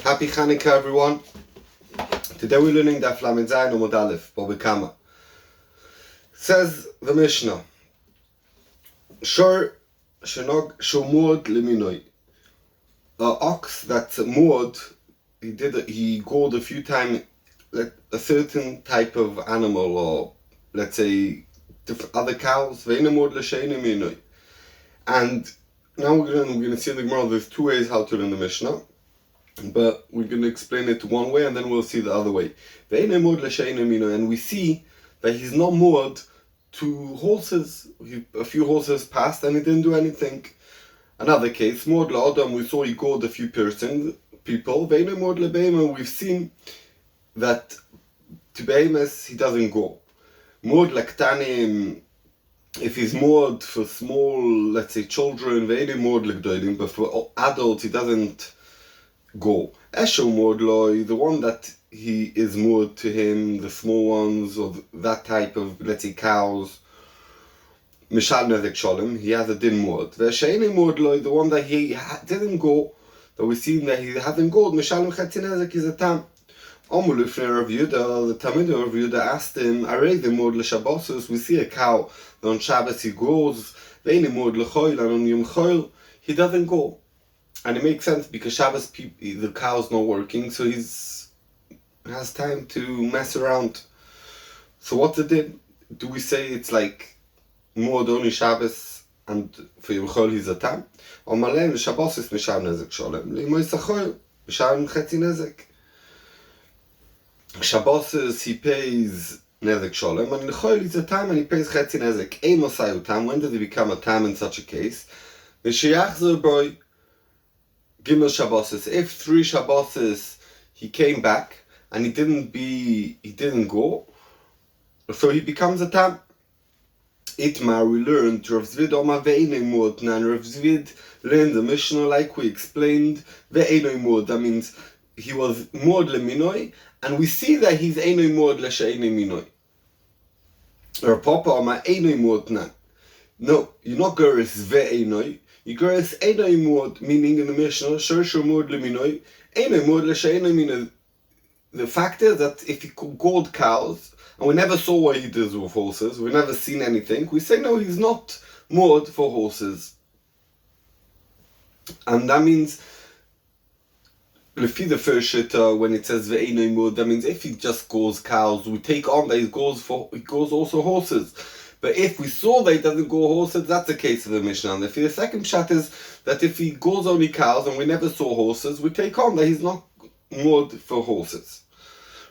Happy Hanukkah, everyone. Today we're learning Daf Lamed Zayin Amud Aleph, Baba Kama. Says the Mishnah, Shor Shenog Shomod Leminoi. An ox that's moored, he gored a few times a certain type of animal, or let's say other cows. And now we're going to see in the Gemara there's two ways how to learn the Mishnah, but we're going to explain it one way and then we'll see the other way. And we see that he's not moored to horses. A few horses passed and he didn't do anything. Another case, moored la'adam, we saw he gored a few people. We've seen that to behemoths he doesn't go. Moored laktanim, if he's moored for small, let's say children, but for adults he doesn't go. Esho moored loy, the one that he is moored to him, the small ones, or that type of, let's say, cows, Mishal Nezek Sholem, he has a din moored. Vesheini moored loy, the one that he didn't go, that we've seen that he hasn't gone, Mishal Chetzi Nezek is a tam. Omulufner Rav Yehuda, the Talmid of Rav Yehuda asked him, Arei the moored l'Shabbosus, we see a cow that on Shabbos he goes, Veini moored l'choil, and on Yom Choil he doesn't go. And it makes sense because Shabbos the cow's not working, so he has time to mess around. So what's the din? Do we say it's like moored only Shabbos and for Yom Chol he's a tam? Or Malay Shabbos is Mishal Nezek Sholem, Limoy Sachoil, Mishal Chetzi Nezek. Shabbos he pays Nezek Sholem, and Chol he's a tam and he pays Chetzi Nezek. Ein Mosayu tam, when does he become a tam in such a case? V'sheyachzer boy Gimel Shabbos, if 3 Shabbos he came back and he didn't go, so he becomes a tam. Itmar, we learned Rav Zvid Omar ve'enoi mod, and Rav Zvid learned the Mishnah like we explained, ve'enoi mod, that means he was mod leminoi, and we see that he's enoi mod l'she'enoi minoi. Rav Papa Omar enoi mod nan. No, you're not goris ve'enoi, you goris enoi mod, meaning in the Mishnah, shor mod leminoi, enoi mod l'she'enoi minoi. The fact is that if he gored cows, and we never saw what he does with horses, we've never seen anything, we say no, he's not moored for horses. And that means, Lefi the first shitta, when it says ve'enoi moored, that means if he just gores cows, we take on that he gores also horses. But if we saw that he doesn't gore horses, that's the case of the Mishnah. And the second pshat is that if he gores only cows and we never saw horses, we take on that he's not moored for horses.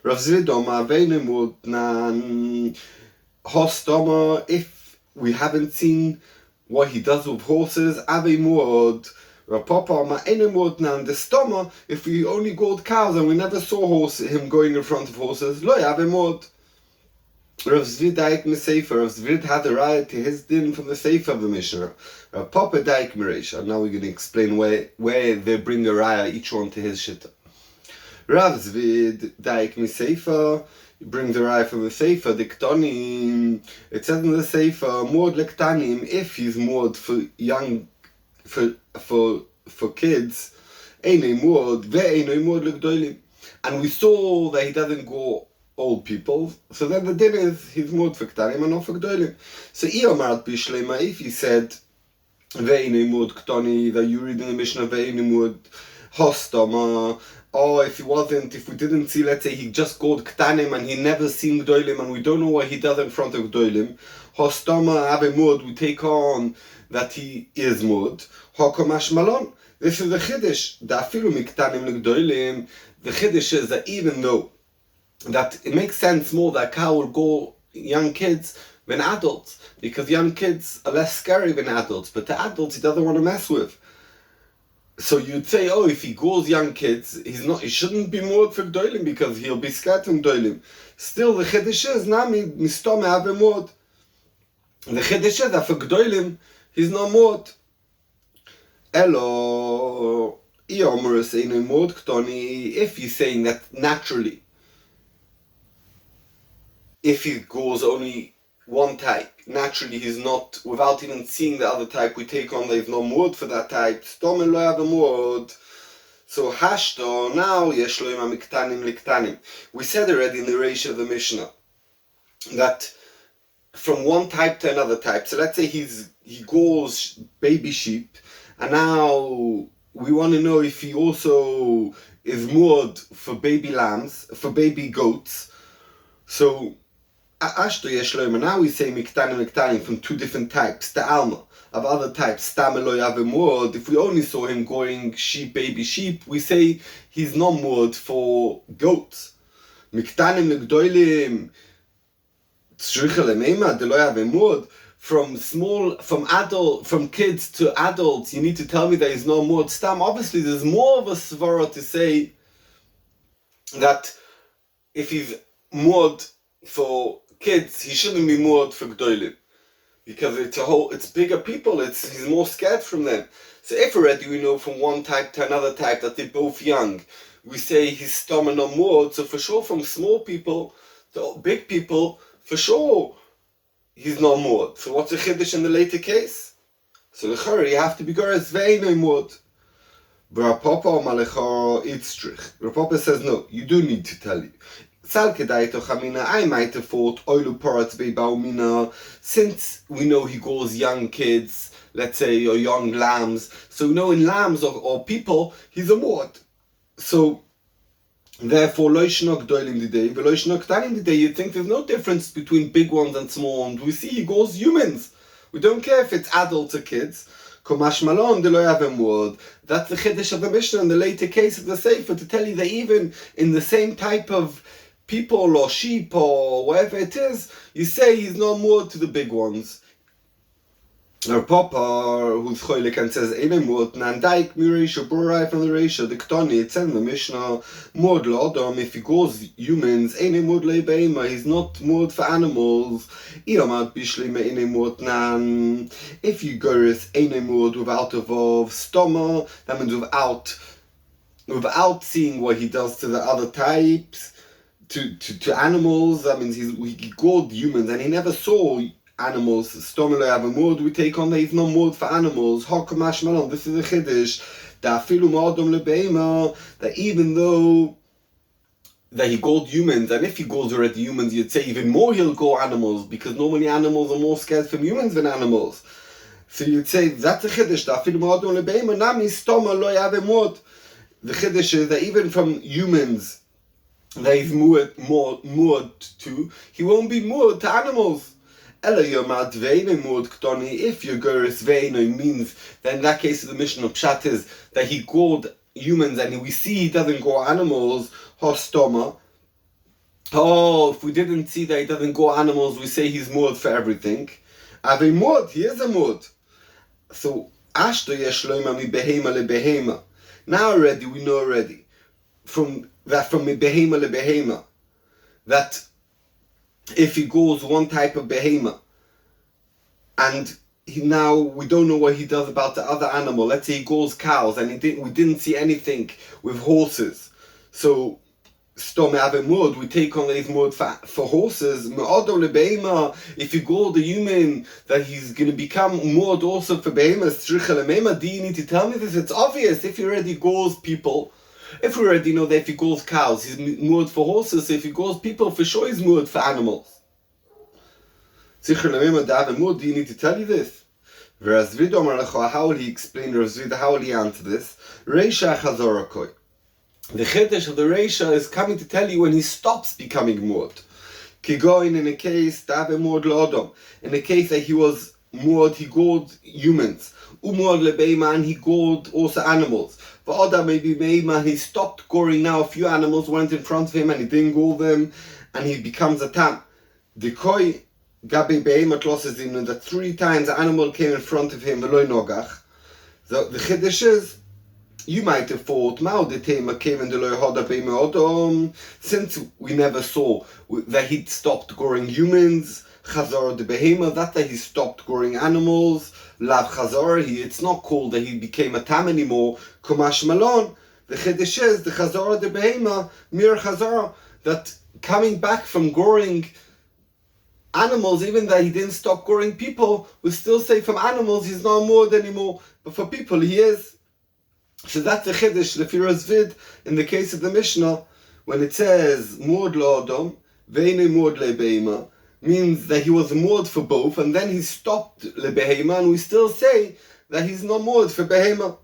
Rav Zvid Omar ve'enoi moored nan hostoma, if we haven't seen what he does with horses, ave moored. Rav Papa Omar enoi moored nan the stoma, if we only gored cows and we never saw him going in front of horses, lo ave moored. Rav Zvid daik miseifer, Rav Zvid had a raya to his din from the Sefer of the Mishnah. Rav Papa daik mireisha. Now we're going to explain where they bring a raya, each one to his shitta. Rav Zvid daik miseifer, you bring the raya from the Sefer, diktonim. It says in the Sefer, moored lektanim, if he's moored for young, for kids, einoi moored, ve'einoi moored lekdolim. And we saw that he doesn't go old people, so then the din is he's moored for ktanim and not for gdolim. So Iyomart bishlema, if he said ve'einoi moored ktoni, that you read in the Mishnah ve'einoi moored hostoma, or if we didn't see, let's say he just gored ktanim and he never seen gdolim and we don't know what he does in front of gdolim, hostoma ave moored, we take on that he is moored. Hokomash malon, this is the chiddush, the afilu miktanim legdolim. The chiddush is that even though that it makes sense more that a cow will go young kids than adults, because young kids are less scary than adults, but the adults he doesn't want to mess with. So you'd say, oh, if he goes young kids, he shouldn't be moored for gdolim because he'll be scared from gdolim. Still, the chiddush is nami mistome ave moored. The chiddush is that for gdolim he's not moored. Elo iomerus einoi moored ktoni. If he's saying that naturally, if he goes only one type, naturally he's not, without even seeing the other type, we take on that he's not moored for that type. Stomel lo have a moored. So hashto, now yesh lo im miktanim liktanim. We said already in the Reisha of the Mishnah that from one type to another type. So let's say he goes baby sheep, and now we want to know if he also is moored for baby lambs, for baby goats. So ashto yesh lo im, now we say miktanim from two different types. The alma of other types, if we only saw him going baby sheep, we say he's not moored for goats. Miktanim legdoilim, from kids to adults, you need to tell me that he's no moored stam. Obviously, there's more of a svara to say that if he's moored for kids, he shouldn't be moored for gdoilim. Because it's bigger people, he's more scared from them. So if already we know from one type to another type that they're both young, we say he's stomach no more. So for sure from small people to big people, for sure he's no more. So what's the chiddush in the later case? So l'chara, you have to be gores ve'eino mod. Rapapa says no, you do need to tell you. I might have thought since we know he goes young kids, let's say, or young lambs, so we know in lambs or people he's a mord. So therefore you'd think there's no difference between big ones and small ones. We see he goes humans. We don't care if it's adults or kids. That's the chiddush of the Mishnah in the later case of the Sefer, to tell you that even in the same type of people or sheep or whatever it is, you say he's no more to the big ones. Our Papa, who's choilik and says, Eine Mord, Nandaik, Mireisha, Burai from the Reisha, the Ktoni, it's in the Mishnah, Mord Lodom, if he goes humans, Eine Mord Lebeima, he's not Mord for animals, Iamad Bishlima, Eine Mord Nan, if you go with Eine Mord without a Vov, Stoma, that means without seeing what he does to the other types, to animals, that means he called humans, and he never saw animals. Stomach have a mood, we take on that he's no mood for animals. Hakamash malon, this is a chiddush. That even though that he called humans, and if he calls already humans, you'd say even more he'll go animals, because normally animals are more scared from humans than animals. So you'd say that's a chiddush. That nami stoma lo have a mood. The chiddush is that even from humans that he's moored to, he won't be moored to animals. If your Geras Veino means that in that case of the mission of Pshat is that he called humans and we see he doesn't go animals, Hostoma. Oh, if we didn't see that he doesn't go animals, we say he's moored for everything. Ave moored, he is a moored. So, Ashto Yeshloima mi behema le behema. Now already, we know already, from mi behema le behema, that if he goes one type of behema, and now we don't know what he does about the other animal. Let's say he goes cows, and we didn't see anything with horses. So, we take on these mud for horses. If you go the human, that he's going to become mud also for behemoths. Do you need to tell me this? It's obvious. If he already goes people, if we already know that if he goes cows, he's moored for horses. So if he goes people, for sure he's moored for animals. Do you need to tell you this? Whereas how will he explain, how will he answer this? Reisha Chazorakoi. The chiddush of the Reisha is coming to tell you when he stops becoming moored. Kigoin in a case, in a case that he was moored, he gored humans. Umord lebeiman, he gored also animals. V'oda maybe meiman, he stopped goring. Now a few animals went in front of him and he didn't gore them, and he becomes a tam. Dekoi gabi behemat losses him, that 3 times the animal came in front of him, v'loi nogach. So the chiddush is, you might have thought, since we never saw that he'd stopped goring humans, Chazor de Behema, that he stopped goring animals, Lav Chazor, it's not called that he became a tam anymore, Kumash Malon, the Chiddush is, the Chazor de Behema, Mir Chazor, that coming back from goring animals, even that he didn't stop goring people, we still say from animals he's not moored anymore, but for people he is. So that's the chiddush lefira zvid in the case of the Mishnah when it says mod la'adam ve'enei mod le'beima, means that he was a mod for both, and then he stopped le'behema, and we still say that he's not mod for behema.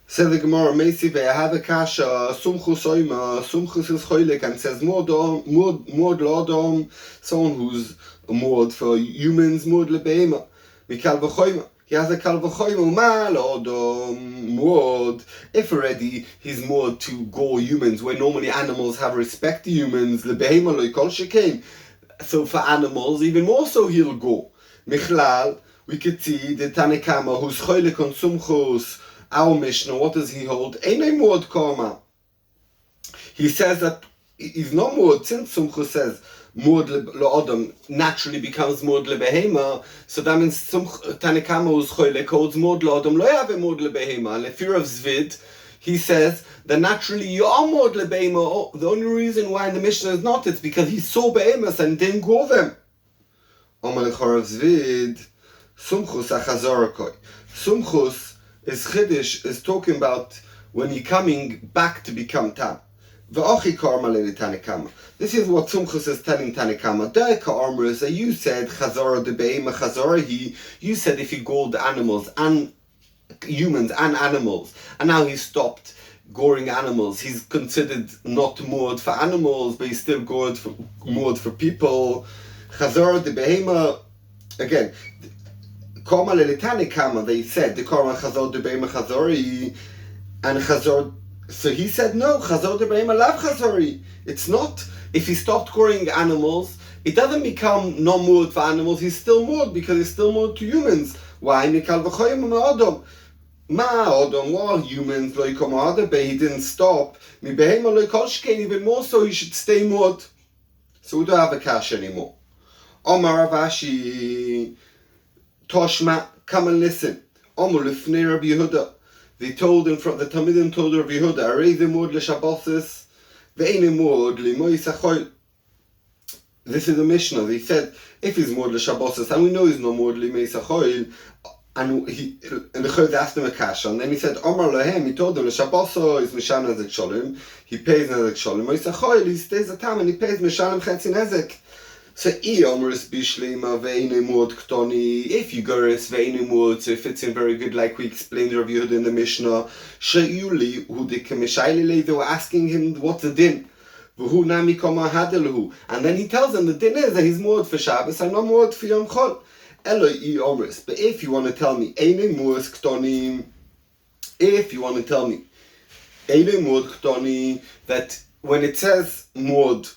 Says the Gemara, Meisi ve'ahav kasha sumchus oima, sumchus is choylek, and says mod la'adam, someone who's a mod for humans, mod le'behema, mikal v'choyma. He has a kal v'choyma, ma la'adam, mod. If already he's mod to go humans, where normally animals have respect to humans, le'behema lo'ikol shekain. So for animals, even more so he'll go. Michlal, we could see the Tanakama, who's choylek on sumchus, our Mishnah, what does he hold? Einay mod karma. He says that he's not mod, since sumchus says mod le'adam naturally becomes mod lebehema, so that means Tanakama who's choylek holds mod le'adam lo have a mod lebehema. And if you're of Zvid, he says that naturally you are mod lebehema. Oh, the only reason why in the Mishnah is not, it's because he saw behemoths and didn't go them. Omar lechor of Zvid, sumchus achazorakoi. Sumchus is chiddush, is talking about when you're coming back to become tam. V'ochi karma le'tanakama. This is what Sumchus is telling Tanakama. De'eka armor is that you said chazara de be'ema chazara he. You said if you gored the animals and humans and animals, and now he stopped goring animals. He's considered not mod for animals, but he's still mod for people. Chazara de be'ema, again, karma le'tanakama, they said the karma chazara de be'ema chazari, and chazar. So he said no, chazar de be'ema lav chazari. It's not. If he stopped goring animals, it doesn't become non-mod for animals. He's still mod because he's still mod to humans. Why? Mikal v'choyim ma'adam. Ma'adam, well, humans lo yikom ma'adam, but he didn't stop. Mi behema lo yikol shkein, even more so he should stay mod. So we don't have a cash anymore. Omar Ravashi, Toshma, come and listen. Omar lifnei Rabbi Yehuda. They told him, the Talmidim told Rabbi Yehuda, Arei mod l'shabbosis, ve'enei mod l'mois hachoil. This is a Mishnah. They said, if he's mod l'shabbosis, and we know he's not mod l'mois hachoil, and the Chod asked him a kasha, and then he said, Omar lahem, he told them, l'shabboso is mishan nezek sholim, he pays nezek sholim, mois hachoil, he stays at time, and he pays mishalim chetzi nezek. So, if you goris ve'enei mod, so it fits in very good, like we explained Rabbi Yehuda in the Mishnah. They were asking him what's the din, and then he tells them the din is that he's mod for Shabbos and not mod for Yom Chol. But if you want to tell me, that when it says mod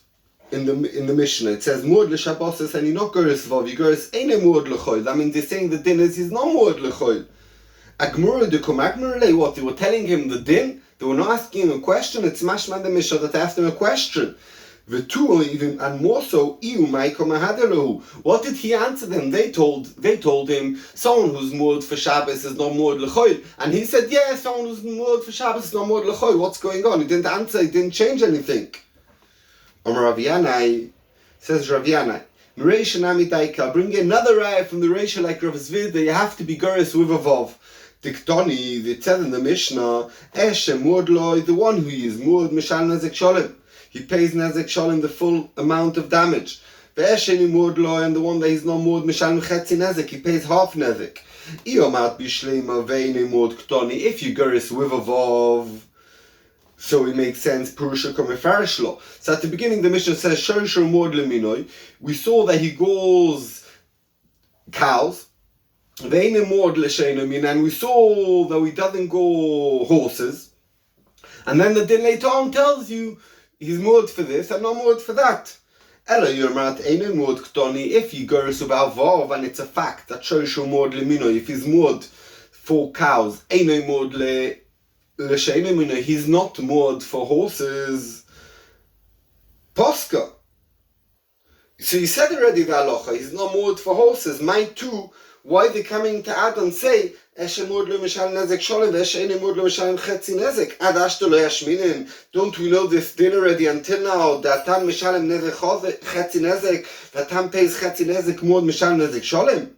in the Mishnah, it says mod l'shabbosis and he not goris vav, he goris einei mod l'choil. That means they're saying the din is he's not mod l'choil. Agmura de kumagmurle, what they were telling him the din, they were not asking him a question. It's mashman the Mishnah that they asked him a question. V'tu even and more so, iu ma'iko mahadalahu. What did he answer them? They told him someone who's mod for Shabbos is not mod l'choil, and he said yeah, someone who's mod for Shabbos is not mod l'choil. What's going on? He didn't answer. He didn't change anything. Rav Yanai, says Rav Yanai, bring another raya from the Reisha like Rav Zvid that you have to be goris with a vav. Diktoni, it says in the Mishnah, Eshe Mordloi, the one who is Mord Mishal Nezek Sholim. He pays Nezek Sholim the full amount of damage. Ve'esheni Mordloi, and the one that is not Mord Mishal Chetzi Nezek, he pays half Nezek. Iomat Bishlema Ve'enei Mord Ktoni, if you goris with a vav, so it makes sense, Purusha Komefarish law. So at the beginning the Mishnah says, Shorishur Mord Leminoi. We saw that he goes cows, Ve'enei Mord L'Sheinomin, and we saw that he doesn't go horses. And then the din later on tells you he's Mord for this and not Mord for that. Ella Yurmat Einei Mord Ktoni, if he goes about Vav, and it's a fact that Shorishur Mord Leminoi, if he's Mord for cows, Einei Mord he's not mod for horses. Posca. So you said already the halacha, he's not mod for horses. Mine too, why they coming to add and say, don't we know this din already until now, that Tam Mishalem Nezek Chetzi Nezek, that Tam pays Chetzi Nezek mod Mishalem Nezek Sholem?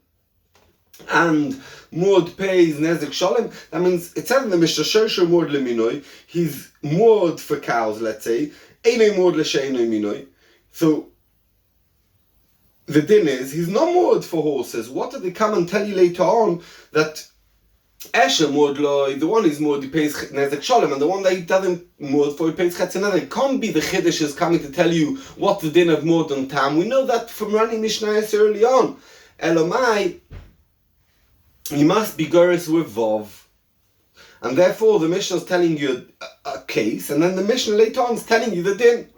and Mod pays Nezek Shalom, that means it says in the Mishnah Shosher Mod Leminoi, he's Mod for cows, let's say, Einoi Mod L'Sheinoi Minoi. So the din is, he's not Mod for horses. What did they come and tell you later on that Esher Mod Loi, the one who's Mod, he pays Nezek Shalom, and the one that he doesn't Mod for, he pays Chetzinah. It can't be the Chiddush is coming to tell you what the din of Mod and Tam. We know that from running Mishnayos early on. Elomai, you must be Goris with Vov. And therefore the Mishnah is telling you a case, and then the Mishnah later on is telling you the din.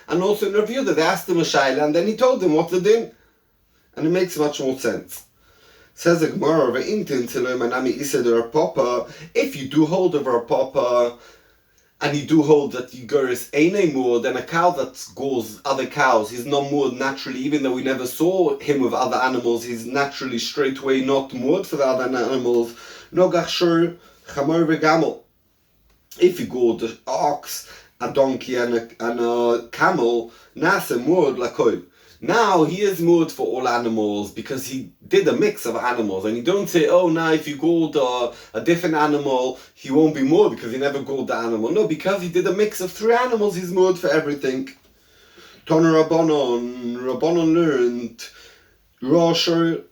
And also in review that they asked him a shayla, and then he told them what the din. And it makes much more sense. Says the Gemara, if you do hold of a papa, and you do hold that you Goris ain't more than a cow that goes other cows, he's not moored naturally, even though we never saw him with other animals, he's naturally straight away not moored for the other animals. Nogach shur chamor v'gamel. If you go the ox, a donkey and a camel, nasa moored lakol. Now he is moored for all animals because he did a mix of animals, and you don't say, oh, now if you gold a different animal, he won't be moored because he never gold the animal. No, because he did a mix of 3 animals, he's moored for everything. Tonu Rabbanon learned, Rosher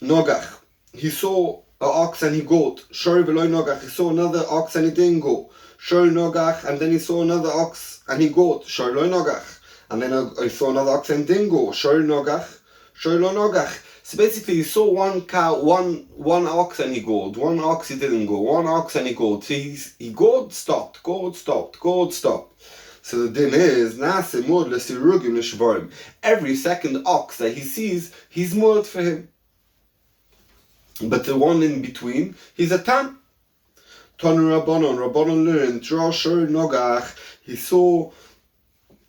Nogach. He saw an ox and he goat. Shor v'loy Nogach. He saw another ox and he didn't go. Shor Nogach, and then he saw another ox and he goat. Shor loy Nogach. And then I saw another ox and didn't go. Shor Nogach, Shor lo Nogach. So basically, he saw one cow, one ox and he gored. One ox he didn't go. One ox and he gored. So he gored, stopped, gored, stopped, gored, stopped. So the din is nase mod lesirugim l'shvarim. Every second ox that he sees, he's moored for him. But the one in between, he's a tam. Tonu Rabbanon learned, Dror Shor Nogach. He saw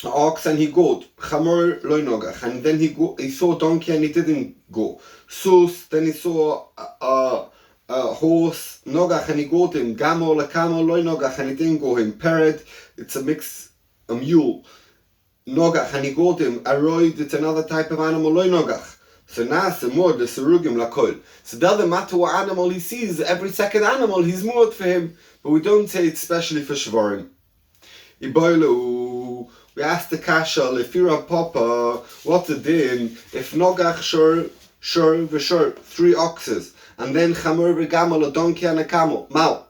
ox and he goat, chamor loy nogach, and then he saw a donkey and he didn't go. Sus, then he saw a horse, nogach, and he goat him. Gamol, a camel, loy nogach, and he didn't go him. Pered, it's a mule, nogach, and he goat him. A roid, it's another type of animal, loy nogach. So nas mod the serugim lakol. So it doesn't matter what animal he sees, every second animal he's moored for him. But we don't say it's specially for shvarim. Iboilu. We asked the kasha, if you're a papa, what's the din? If nogach shur v'shur, 3 oxes, and then chamor v'gamel, a donkey and a camel. Now,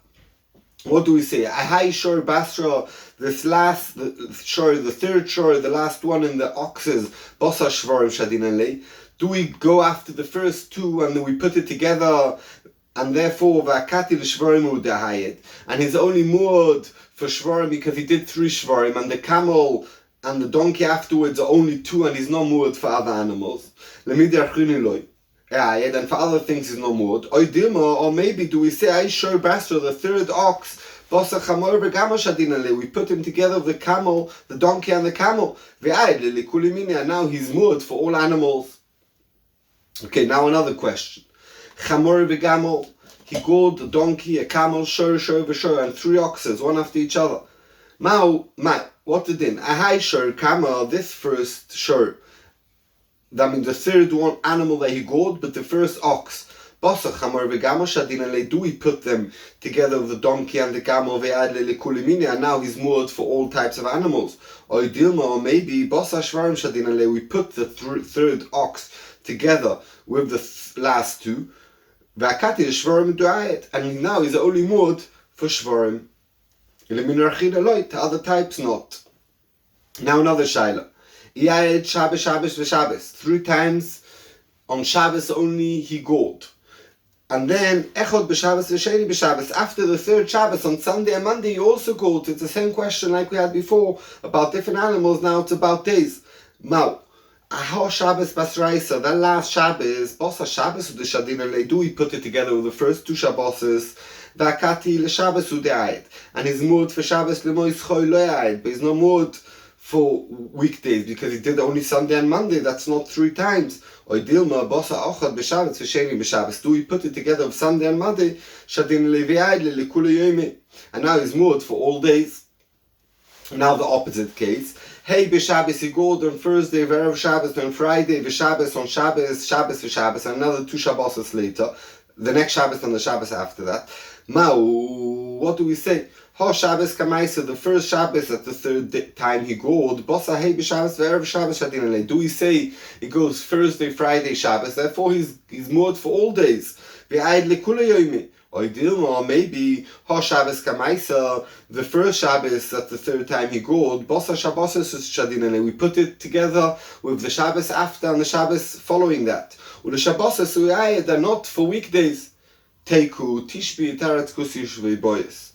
what do we say? Ahai shur basra, this last shur, the third shur, the last one in the oxes, bosa shvarim shadinale. Do we go after the first 2 and then we put it together, and therefore v'akati l'shvarim udahayit, and he's only moored for shvarim because he did 3 shvarim, and the camel and the donkey afterwards are only 2 and he's not moored for other animals. Then for other things he's not moored. Or maybe do we say I show Basra, the third ox, we put him together with the camel, the donkey and the camel. And now he's moored for all animals. Okay, now another question. Chamor v'gamel, he gored the donkey, a camel, shor, and 3 oxes, one after each other. Now, what the din? Ahai shor camel, this first shor. That means the third one animal that he gored, but the first ox. Bosa chamor v'gamel shadinale, do we put them together with the donkey and the camel ve'adle lekulimine, and now he's moored for all types of animals. Or maybe bosa shvarim shadinale, we put the third ox together with the last 2. V'akati shvarim du'ayet, and now he's only moored for shvarim. To other types not. Now another shaila. Shabbos. 3 times on Shabbos only he gored. And then echod b'Shabbos v'sheni b'Shabbos. After the 3rd Shabbos on Sunday and Monday he also gored. It's the same question like we had before about different animals. Now it's about days. Now, Aho Shabbos Basraisa, that last Shabbos, Bosa Shabbos the Shadin, do we put it together with the first 2 Shabboses? Vakati l'Shabbos u'de'ayit, and he's moored for Shabbos l'mois choy lo'ayit, but he's not moored for weekdays because he did only Sunday and Monday. That's not 3 times. Or dilma bosa ochad b'Shabbos v'sheni b'Shabbos. Do we put it together with Sunday and Monday? Shadin le'vi'ayit le'kula yomi, and now he's moored for all days. Now the opposite case. Hey b'Shabbos he gored on Thursday, Ve'erev Shabbos on Friday, v'Shabbos on Shabbos, Shabbos v'Shabbos, and another 2 Shabbos later. the next Shabbos and the Shabbos after that. What do we say? Ha Shabbos Kamaisa, the first Shabbos at the third time he goed. Bossa Hey B'Shabbos V'Erev Shabbos Shadin. Do we say he goes Thursday, Friday, Shabbos? Therefore he's moored for all days. V'Aid Lekula Yomi. Or maybe Ha Shabbos Kamaisa, the first Shabbos at the third time he goed. Bossa Shabbos Shadin. We put it together with the Shabbos after and the Shabbos following that. The Shabbos they're not for weekdays. Teiku Tishbi Tarat Kusish V'Boyes.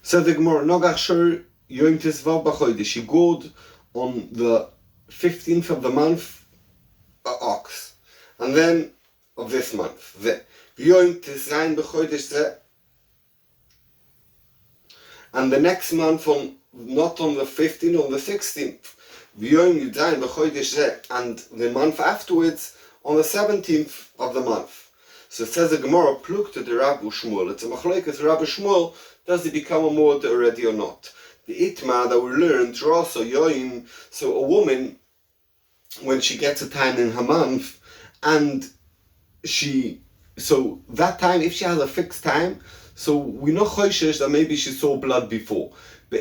So the Gemara, Nogach Shur Yom Tisvav B'Chodesh. He goed on the 15th of the month, ox, and then of this month, Yom Tiszayin B'Chodesh, and the next month not on the 15th, on the 16th, Yom Yudzayin B'Chodesh, and the month afterwards on the 17th of the month. So it says the Gemara, Pluk to the Rabbi Shmuel. It's a machlokes Rabbi Shmuel. Does he become a mod already or not? The itma that we learned, also yoim, so a woman, when she gets a time in her month, and so that time, if she has a fixed time, so we know choishes that maybe she saw blood before. But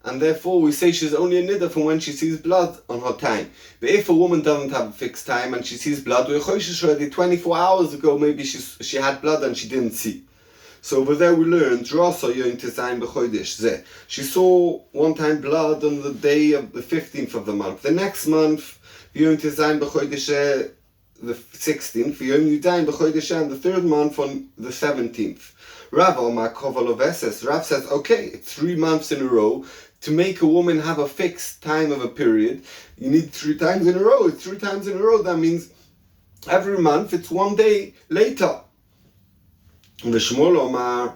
and therefore we say she's only a niddah from when she sees blood on her time. But if a woman doesn't have a fixed time and she sees blood, we're choishes already 24 hours ago, maybe she had blood and she didn't see. So over there we learned, she saw one time blood on the day of the 15th of the month. The next month, the 16th, and the third month on the 17th. Rav says, okay, it's 3 months in a row. To make a woman have a fixed time of a period, you need 3 times in a row. It's 3 times in a row. That means every month it's 1 day later. Shmuel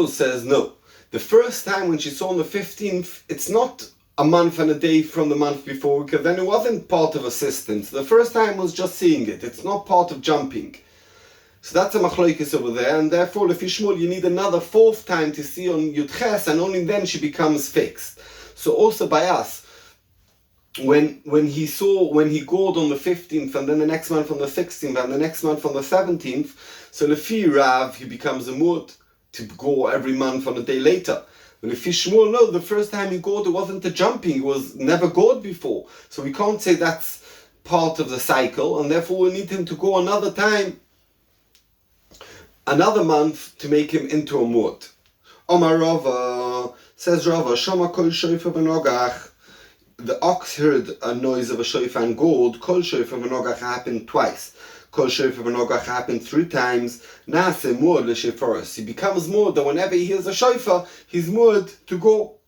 says no. The first time when she saw on the 15th, it's not a month and a day from the month before, because then it wasn't part of assistance. The first time was just seeing it. It's not part of jumping. So that's a machlokes over there, and therefore, if Shmuel, you need another 4th time to see on Yud Ches, and only then she becomes fixed. So also by us, when he gored on the 15th, and then the next month on the 16th, and the next month on the 17th, so Lefi Rav, he becomes a mud to go every month on a day later. But Lefi Shmuel, no, the first time he gored, it wasn't a jumping, it was never gored before. So we can't say that's part of the cycle, and therefore we need him to go another time, another month, to make him into a mud. Omar Rava, says Rava, Shama kol shoifa b'nogach. The ox heard a noise of a shofar and gold. Kol shofar v'nogach happened twice. Kol shofar v'nogach happened 3 times. Nase muad l'shefaros. He becomes muad that whenever he hears a shofar, he's muad to go.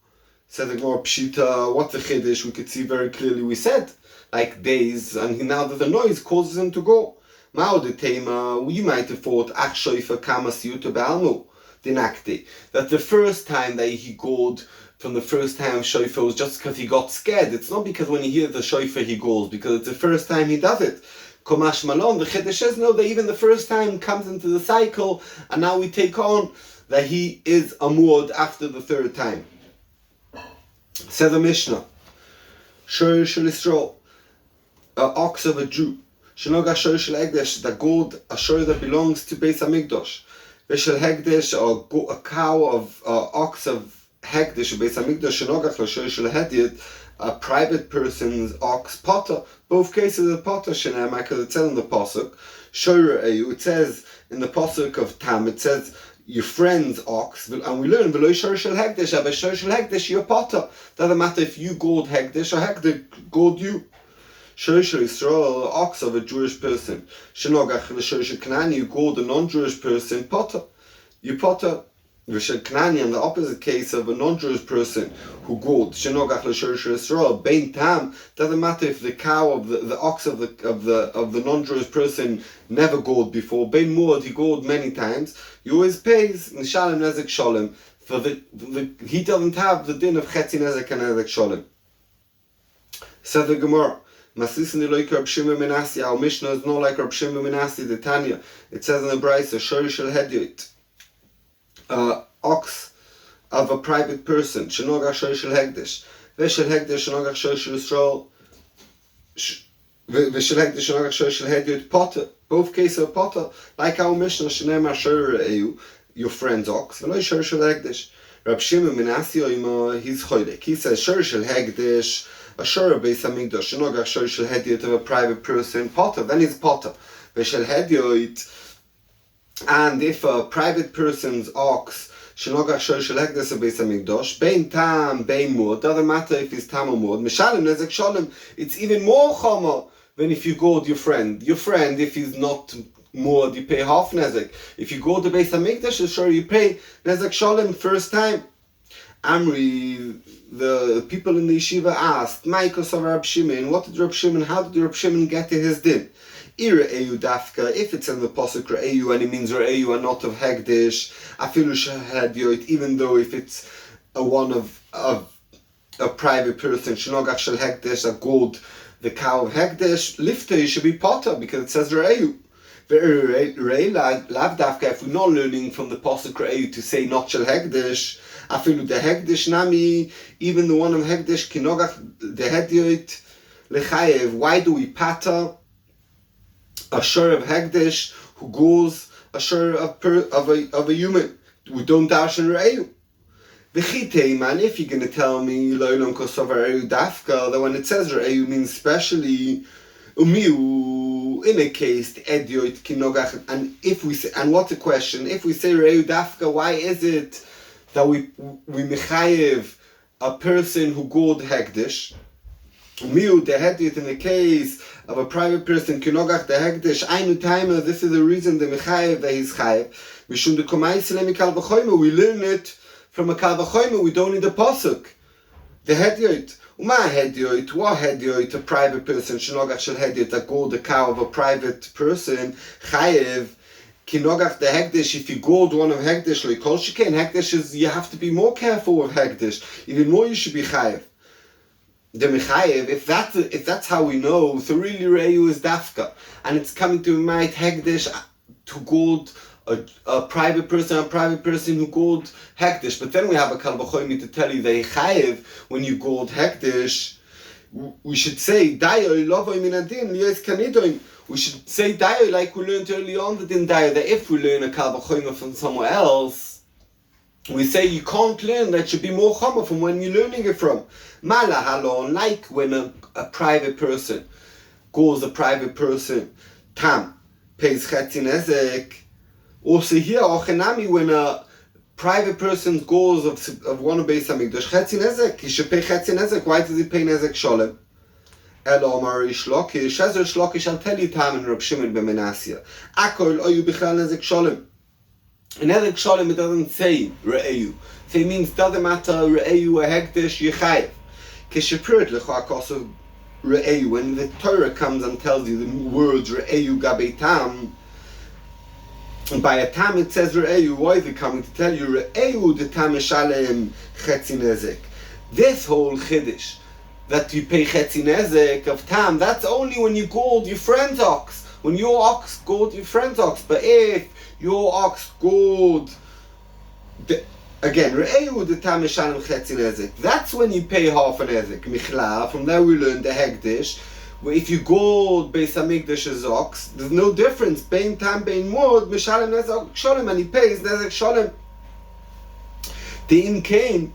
Said the Gemara Pshita, what's the chiddush? We could see very clearly. We said like days, and now that the noise causes him to go. Ma'od tema. We might have thought ach shofar kama siyuta be'almu dinakti, that the first time that he gored, from the first time shofar, was just because he got scared. It's not because when he hears the shofar he goes, because it's the first time he does it. Komash malon, the chiddush says no, that even the first time comes into the cycle, and now we take on that he is a muad after the 3rd time. Says the Mishnah, Shor shel Yisrael, an ox of a Jew, shenoga shor shel hegdesh, that gold, a shor that belongs to Beis Hamikdash, v'shel hegdesh, a cow of ox of Hekdesh Beis Hamikdash shenogach l'shor shel hedyot, a private person's ox potter. Both cases of potter shenema, because it says in the pasuk shor eyu. It says in the pasuk of Tam, it says your friend's ox, and we learn v'lo shor shel hekdesh, but shor shel hekdesh your potter. Doesn't matter if you gored hekdesh or hekdesh gored you. Shor shel Yisrael, ox of a Jewish person. Shenogach l'shor shel Kanani, you gored a non-Jewish person potter. You potter. V'shel Knani, in the opposite case of a non-Jewish person who gored shenogach l'shor shel Yisrael, bein tam, doesn't matter if the cow of the ox of the non-Jewish person never gored before. Bein muad, he gored many times. He always pays nishalem nezek sholem, for he doesn't have the din of chetzi nezek and nezek sholem. Said the Gemara, Masisni like Rab Shimon ben Asi, our Mishnah is not like Rab Shimon ben Asi, the Tanya. It says in the Brisa, shor shel hedyot, ox of a private person, shenogach shor shel hekdesh, v'shel hekdesh shenogach shor shel Yisrael, ושל הקדש שנוגע שור של הדיוט potter. Both cases are potter. Like our Mishnah, שנאמר שור רעהו, your friend's ox, ולא שור של הקדש. Rab Shimon ben Yoima, he's choylek. He says shor shel hekdesh, a shor beis hamikdash, shenogach shor shel hediot of a private person, potter, then he's potter. V'shel hediot, and if a private person's ox, shenogach shor shel hekdesh of beis hamikdash, bein tam, bein mod, doesn't matter if he's tam or mod, mishalem nezek shalem, it's even more chomer than if you go with your friend. Your friend, if he's not more, you pay half nezek. If you go to Beis Hamikdash, sure you pay nezek shalom first time. Amri, the people in the yeshiva asked, Maikos of Rab Shimon, what did Rab Shimon, how did Rab Shimon get to his din? Ira Eyu Dafka, if it's in the Pasuk Re'eyu and it means Re'eyu and not of Hegdish, Afilu Shehadyoit, even though if it's one of a private person, Shinogach Shel Hegdish, a gold, the cow of Hegdish, Lifta, should be potter because it says Re'eyu. If we're not learning from the Pasuk Re'eyu to say not Shel Hegdish, Afilu the Hegdish Nami, even the one of Hegdish, Kinogach the Hedyoit Lechayev, why do we patter a shor of Hegdish who goes a shor of a human? We don't dash in Re'eyu. V'chitei man, if you're going to tell me Lo'olam Kosav Re'eyu Dafka, that when it says Re'eyu means specially Umiu, in a case, the Edioit Kinogach, and if we say, and what's the question? If we say Re'eyu Dafka, why is it that we mechayev a person who goes Hegdish? Umiu, the Edioit, in the case of a private person, Kinogach the Hegdish, Ainu Timer, this is the reason the mechayev that he's chayev. Mishum de Komai Selemi Kal V'choyma, we learn it from a Kal V'choyma, we don't need a Pasuk. The Hedioit. Uma Hedioit, what Hedioit, a private person, Shinogach Shel Hedioit, a gold, the cow of a private person, Chayev, Kinogach the Hegdish, if you gold one of Hegdish, like Kol Shekain, Hegdish is, you have to be more careful with Hegdish. Even more you should be Chayev. The Mechayev, if that's how we know, so really Re'eyu is Dafka, and it's coming to might Hegdish to gold a private person who gold hektish. But then we have a Kal V'choymi to tell you that chayev when you gold hektish. We should say dayo lovoi min adin liyos kanidoim. We should say dayo like we learned early on that in dayo, that if we learn a Kal V'choymi from somewhere else, we say you can't learn, that should be more chomer from when you're learning it from. Mala halon, like when a private person goes a private person tam pays chetzi nezek. Also here, Ochenami, when a private person goes of one of Beis Hamikdash, Chetzi Nezek, he should pay Chetzi Nezek. Why does he pay Nezek Sholem? Elo Amar Rish Lakish, Ezer Shlokish, I'll tell you Tam and Rab Shimon ben Menasya. Akol Oyu Bichal Nezek Sholem. In Nezek Sholem it doesn't say Re'eyu. So it means doesn't matter Re'eyu or Hekdesh Yechayev. Kishapirit Lecha Kosav Re'eyu. When the Torah comes and tells you the words Re'eyu Gabei Tam, and by a tam it says Re'eyu, why is it coming to tell you Re'eyu the tam shalem chetzi nezek? This whole chiddush that you pay chetzi nezek of tam, that's only when you gold your friend's ox. When your ox gold your friend's ox. But if your ox gold again Re'eyu the tam shalem chetzi nezek, that's when you pay half an nezek. Michla, from there we learn the hegdish. If you go Beis Hamikdash's ox, there's no difference. Bein tam, bein mod, mishalem nezek sholem, and he pays nezek sholem. The im kain,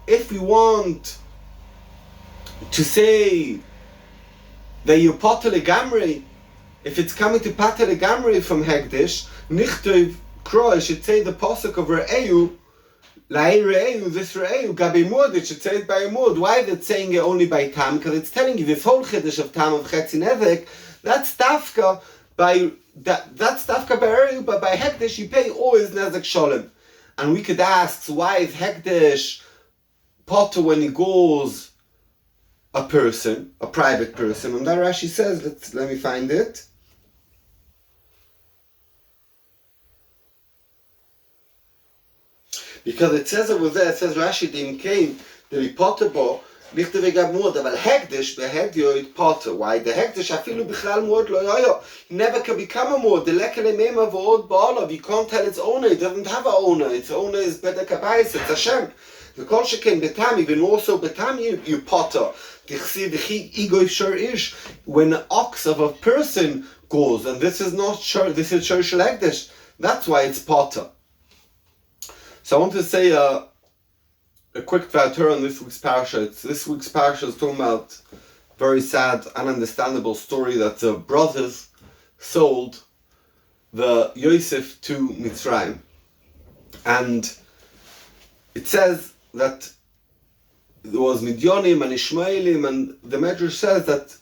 if we want to say that you potter legamri, if it's coming to potter legamri from Hegdish, nichtov kro, it should say the pasuk of Re'eyu. Lai Re'eyu, this Re'eyu, Gabi Mod, it should say it by a Mod. Why is it saying it only by Tam? Because it's telling you this whole Chiddush of Tam of Chetzi Nezek, that's Tafka by Re'eyu, but by Hekdesh you pay always Nezek Sholem. And we could ask, so why is Hekdesh potter when he goes a person, a private person? And that Rashi says, let me find it. Because it says over there, it says Rashi Dim came, the Potterbo, lichte vega mod, אבל hektish behedioid potter. Why? The hektish afilu bichlal mod lo yoyo. He never can become a mod. The lekele mema v'od ba'alav. You can't tell its owner. It doesn't have an owner. Its owner is better kabais. It's Hashem. The kol sheken betam, even also betam you potter. When an ox of a person goes, and this is not sure, this is social hektish. That's why it's potter. So I want to say a quick voucher on this week's parasha. This week's parasha is talking about a very sad, ununderstandable story that the brothers sold the Yosef to Mitzrayim. And it says that there was Midyanim and Ishmaelim, and the Medrash says that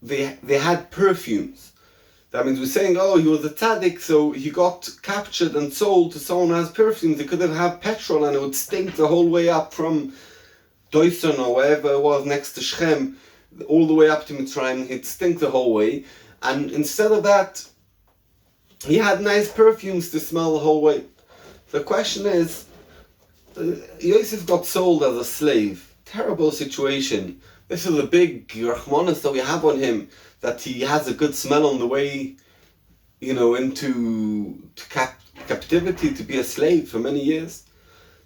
they had perfumes. That means we're saying, oh, he was a tzaddik, so he got captured and sold to someone who has perfumes. They could have had petrol and it would stink the whole way up from Doison or wherever it was next to Shechem, all the way up to Mitzrayim. It'd stink the whole way. And instead of that, he had nice perfumes to smell the whole way. The question is, Yosef got sold as a slave. Terrible situation. This is a big rachmanis that we have on him, that he has a good smell on the way, into captivity, to be a slave for many years.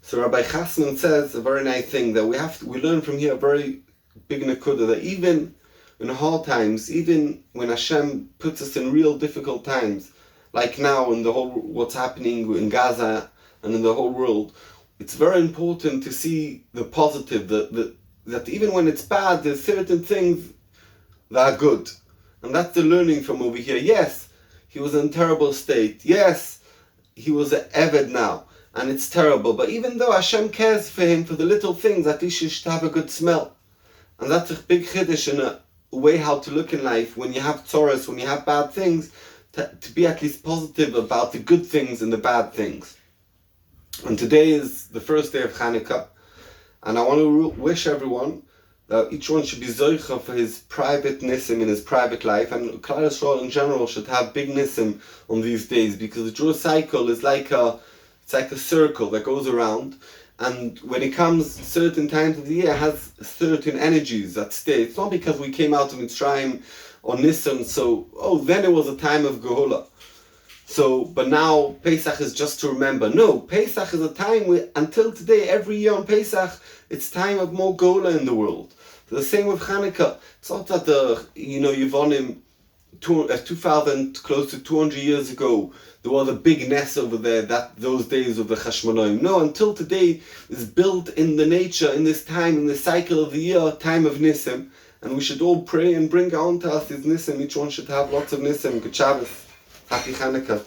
So Rabbi Chasman says a very nice thing, that we learn from here a very big nekuda, that even in hard times, even when Hashem puts us in real difficult times, like now in the whole what's happening in Gaza and in the whole world, it's very important to see the positive, that even when it's bad, there's certain things that are good. And that's the learning from over here. Yes, he was in a terrible state. Yes, he was an Eved now, and it's terrible. But even though Hashem cares for him, for the little things, that he should have a good smell. And that's a big chiddush in a way how to look in life. When you have tzoros, when you have bad things, to be at least positive about the good things and the bad things. And today is the first day of Hanukkah. And I want to wish everyone that each one should be zoicha for his private nisim in his private life, and Klal Yisrael in general should have big nisim on these days, because the Jewish cycle is like a circle that goes around, and when it comes certain times of the year, it has certain energies that stay. It's not because we came out of Mitzrayim or Nisan, then it was a time of Geula. So, but now Pesach is just to remember. No, Pesach is a time until today, every year on Pesach, it's time of more Geula in the world. So the same with Hanukkah. It's not that Yevonim 2000, close to 200 years ago, there was a big ness over there, those days of the Chashmonaim. No, until today, is built in the nature, in this time, in the cycle of the year, time of Nisim. And we should all pray and bring on to us this Nisim. Each one should have lots of Nisim. Good Shabbos. Happy Hanukkah.